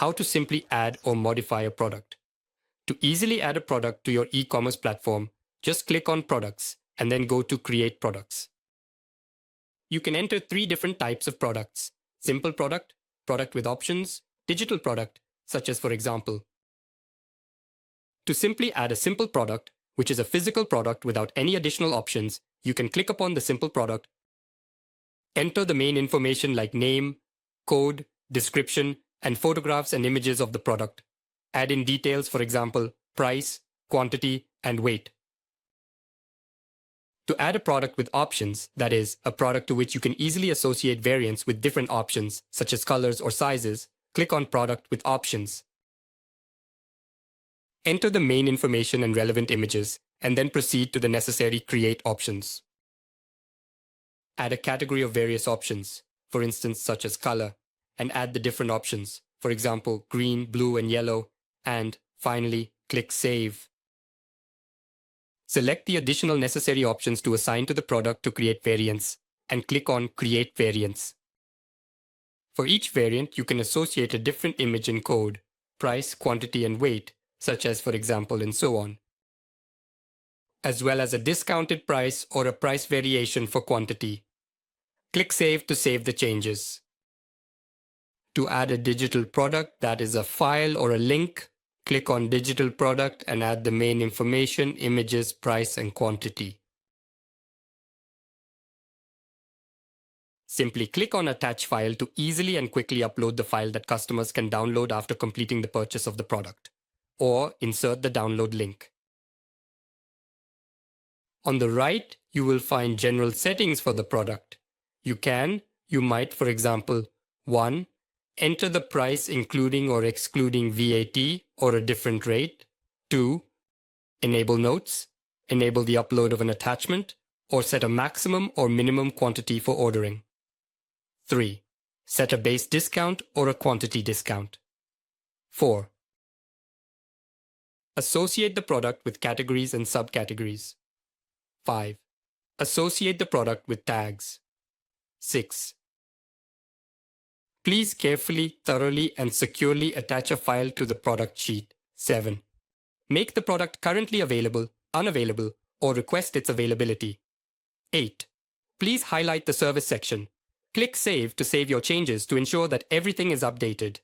how to simply add or modify a product. To easily add a product to your e-commerce platform, just click on Products and then go to Create Products. You can enter 3 different types of products: simple product, product with options, digital product, such as for example. To simply add a simple product, which is a physical product without any additional options, you can click upon the simple product, enter the main information like name, code, description, and photographs and images of the product. Add in details, for example, price, quantity, and weight. To add a product with options, that is, a product to which you can easily associate variants with different options, such as colors or sizes, click on Product with Options. Enter the main information and relevant images, and then proceed to the necessary Create options. Add a category of various options, for instance such as color, and add the different options, for example green, blue, and yellow, and finally click Save. Select the additional necessary options to assign to the product to create variants, and click on Create Variants. For each variant, you can associate a different image and code, price, quantity, and weight, such as for example and so on, as well as a discounted price or a price variation for quantity. Click Save to save the changes. To add a digital product, that is a file or a link, click on Digital Product and add the main information, images, price, and quantity. Simply click on Attach File to easily and quickly upload the file that customers can download after completing the purchase of the product, or insert the download link. On the right, you will find general settings for the product. You might, for example, 1. Enter the price including or excluding VAT or a different rate. 2. Enable notes, enable the upload of an attachment, or set a maximum or minimum quantity for ordering. 3. Set a base discount or a quantity discount. 4. Associate the product with categories and subcategories. 5. Associate the product with tags. 6. Please carefully, thoroughly, and securely attach a file to the product sheet. 7. Make the product currently available, unavailable, or request its availability. 8. Please highlight the service section. Click Save to save your changes to ensure that everything is updated.